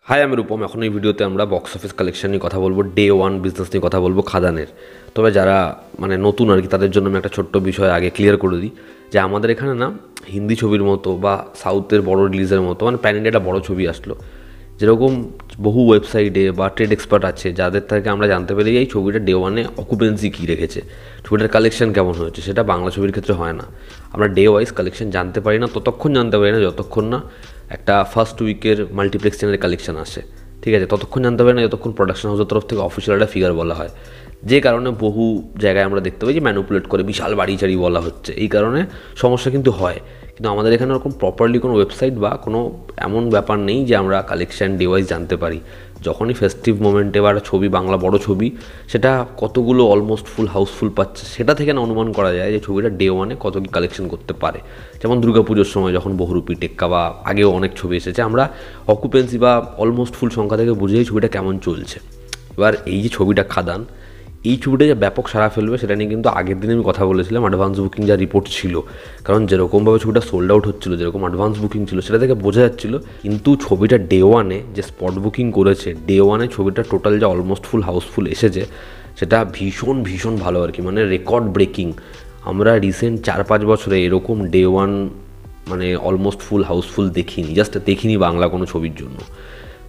High, আমি রূপম। এখন এই ভিডিওতে আমরা বক্স অফিস কালেকশন নিয়ে কথা বলবো, ডে ওয়ান বিজনেস নিয়ে কথা বলবো খাদানের। তবে যারা নতুন আর কি, তাদের জন্য আমি একটা ছোট্ট বিষয় আগে ক্লিয়ার করে দিই যে আমাদের এখানে না হিন্দি ছবির মতো বা সাউথের বড় রিলিজের মতো প্যান ইন্ডিয়া একটা বড় ছবি আসলো, যেরকম বহু ওয়েবসাইটে বা ট্রেড এক্সপার্ট আছে যাদের থেকে আমরা জানতে পারি এই ছবিটা ডে ওয়ানে অকুপেন্সি কী রেখেছে, ছবিটার কালেকশন কেমন হয়েছে। সেটা বাংলা ছবির ক্ষেত্রে হয় না। আমরা ডে ওয়াইজ কালেকশন জানতে পারি না, ততক্ষণ জানতে পারি না যতক্ষণ না একটা ফার্স্ট উইকের মাল্টিপ্লেক্স চ্যানেলের কালেকশন আসে। ঠিক আছে, ততক্ষণ জানতে পারি না যতক্ষণ প্রোডাকশন হাউসের তরফ থেকে অফিসিয়াল একটা ফিগার বলা হয়। যে কারণে বহু জায়গায় আমরা দেখতে পাই যে ম্যানুপুলেট করে বিশাল বাড়ি চাড়ি বলা হচ্ছে। এই কারণে সমস্যা কিন্তু হয়, কিন্তু আমাদের এখানে ওরকম প্রপারলি কোনো ওয়েবসাইট বা কোনো এমন ব্যাপার নেই যে আমরা কালেকশান ডিভাইস জানতে পারি। যখনই ফেস্টিভ মোমেন্টে বা একটা ছবি, বাংলা বড় ছবি, সেটা কতগুলো অলমোস্ট ফুল হাউসফুল পাচ্ছে, সেটা থেকে না অনুমান করা যায় যে ছবিটা ডে ওয়ানে কত কী কালেকশন করতে পারে। যেমন দুর্গাপুজোর সময় যখন বহুরূপী, টেক্কা বা আগেও অনেক ছবি এসেছে, আমরা অকুপেন্সি বা অলমোস্ট ফুল সংখ্যা থেকে বুঝেই ছবিটা কেমন চলছে। এবার এই যে ছবিটা খাদান, এই ছবিটা যে ব্যাপক সাড়া ফেলবে সেটা নিয়ে কিন্তু আগের দিনে আমি কথা বলেছিলাম। অ্যাডভান্স বুকিং যা রিপোর্ট ছিল, কারণ যেরকমভাবে ছবিটা সোল্ড আউট হচ্ছিলো, যেরকম অ্যাডভান্স বুকিং ছিল, সেটা থেকে বোঝা যাচ্ছিলো। কিন্তু ছবিটা ডে ওয়ানে যে স্পট বুকিং করেছে, ডে ওয়ানে ছবিটা টোটাল যা অলমোস্ট ফুল হাউসফুল এসেছে, সেটা ভীষণ ভীষণ ভালো আর কি, রেকর্ড ব্রেকিং। আমরা রিসেন্ট 4-5 বছরে এরকম day one almost full house full দেখিনি বাংলা কোনো ছবির জন্য।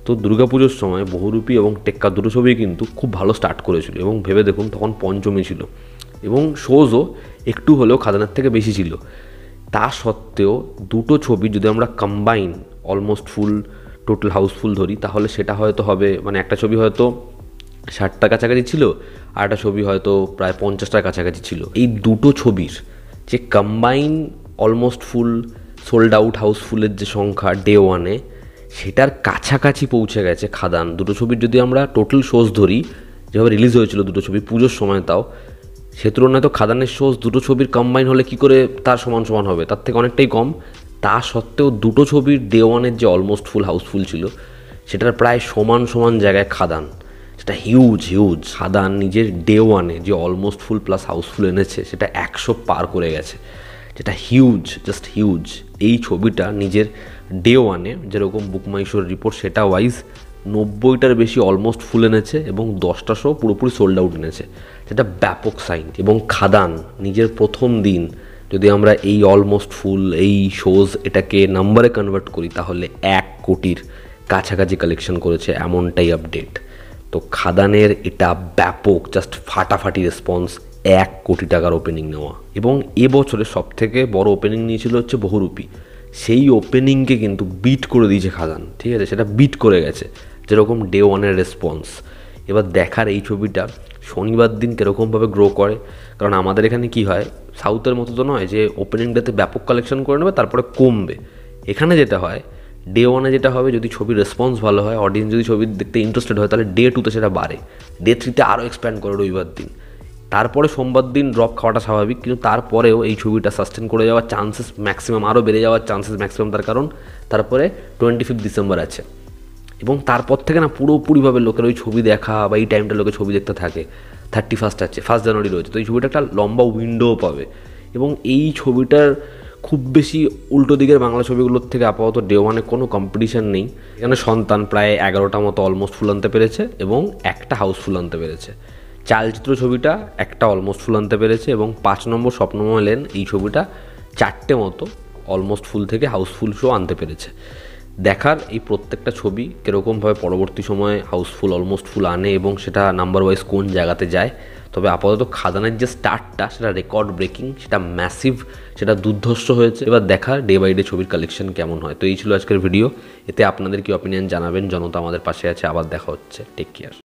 তো দুর্গাপুজোর সময় বহুরূপী এবং টেক্কা দুটো ছবি কিন্তু খুব ভালো স্টার্ট করেছিল, এবং ভেবে দেখুন তখন পঞ্চমী ছিল এবং শোজও একটু হলেও খাদানের থেকে বেশি ছিল। তা সত্ত্বেও দুটো ছবি যদি আমরা combine almost full total house full ধরি, তাহলে সেটা হয়তো হবে একটা ছবি হয়তো 60টার কাছাকাছি ছিল, আর একটা ছবি হয়তো প্রায় 50টার কাছাকাছি ছিল। এই দুটো ছবির যে combine almost full sold out হাউসফুলের যে সংখ্যা ডে ওয়ানে, সেটার কাছাকাছি পৌঁছে গেছে খাদান। দুটো ছবির যদি আমরা টোটাল শোজ ধরি, যেভাবে রিলিজ হয়েছিল দুটো ছবি পুজোর সময়, তাও সে তুলনায় তো খাদানের শোজ দুটো ছবির কম্বাইন হলে কী করে তার সমান সমান হবে, তার থেকে অনেকটাই কম। তা সত্ত্বেও দুটো ছবির ডে ওয়ানের যে অলমোস্ট ফুল হাউসফুল ছিল, সেটার প্রায় সমান সমান জায়গায় খাদান। সেটা হিউজ। খাদান নিজের ডে ওয়ানে যে অলমোস্ট ফুল প্লাস হাউসফুল এনেছে, সেটা 100 পার করে গেছে, যেটা হিউজ, জাস্ট হিউজ। এই ছবিটা নিজের ডে ওয়ানে যেরকম বুকমাইশোর রিপোর্ট সেটা ওয়াইজ 90টার বেশি অলমোস্ট ফুল এনেছে এবং 10টা শো পুরোপুরি সোল্ড আউট এনেছে, যেটা ব্যাপক সাইন। এবং খাদান নিজের প্রথম দিন যদি আমরা এই অলমোস্ট ফুল এই শোজ এটাকে নাম্বারে কনভার্ট করি, তাহলে 1 কোটির কাছাকাছি কালেকশন করেছে, এমনটাই আপডেট। তো খাদানের এটা ব্যাপক, জাস্ট ফাটাফাটি রেসপন্স, 1 কোটি টাকার ওপেনিং নেওয়া। এবং এবছরে সবথেকে বড় ওপেনিং নিয়েছিল হচ্ছে বহুরূপী। সেই ওপেনিংকে কিন্তু বিট করে দিয়েছে খাদান। ঠিক আছে, সেটা বিট করে গেছে যেরকম ডে ওয়ানের রেসপন্স। এবার দেখার এই ছবিটা শনিবার দিন কীরকমভাবে গ্রো করে, কারণ আমাদের এখানে কি হয়, সাউথের মতো তো নয় যে ওপেনিংটাতে ব্যাপক কালেকশন করে নেবে তারপরে কমবে। এখানে যেটা হয়, ডে ওয়ানে যেটা হবে, যদি ছবির রেসপন্স ভালো হয়, অডিয়েন্স যদি ছবি দেখতে ইন্টারেস্টেড হয়, তাহলে ডে 2তে সেটা বাড়ে, ডে 3তে আরও এক্সপ্যান্ড করে রবিবার দিন, তারপরে সোমবার দিন ড্রপ খাওয়াটা স্বাভাবিক। কিন্তু তারপরেও এই ছবিটা সাস্টেন করে যাওয়ার চান্সেস ম্যাক্সিমাম, আরও বেড়ে যাওয়ার চান্সেস ম্যাক্সিমাম, তার কারণ তারপরে 25 ডিসেম্বর আছে, এবং তারপর থেকে না পুরোপুরিভাবে লোকের ওই ছবি দেখা বা এই টাইমটা লোকে ছবি দেখতে থাকে। 31 আছে, 1 জানুয়ারি রয়েছে, তো এই ছবিটা একটা লম্বা উইন্ডোও পাবে। এবং এই ছবিটার খুব বেশি উল্টো দিকের বাংলা ছবিগুলোর থেকে আপাতত ডে ওয়ানে কোনো কম্পিটিশান নেই। এখানে সন্তান প্রায় 11টা মতো অলমোস্ট ফুল আনতে পেরেছে এবং একটা হাউসফুল আনতে পেরেছে। চালচিত্র ছবিটা একটা অলমোস্ট ফুল আনতে পেরেছে, এবং 5 নম্বর স্বপ্নময় লেন এই ছবিটা 4টে মতো অলমোস্ট ফুল থেকে হাউসফুল শো আনতে পেরেছে। দেখার এই প্রত্যেকটা ছবি কীরকমভাবে পরবর্তী সময়ে হাউসফুল অলমোস্ট ফুল আনে এবং সেটা নাম্বার ওয়াইজ কোন জায়গাতে যায়। তবে আপাতত খাদানের যে স্টার্টটা, সেটা রেকর্ড ব্রেকিং, সেটা ম্যাসিভ, সেটা দুর্ধর্ষ হয়েছে। এবার দেখার ডে বাই ডে ছবির কালেকশন কেমন হয়। তো এই ছিল আজকের ভিডিও। এতে আপনাদের কি অপিনিয়ন জানাবেন। জনতা আমাদের পাশে আছে। আবার দেখা হচ্ছে। Take care.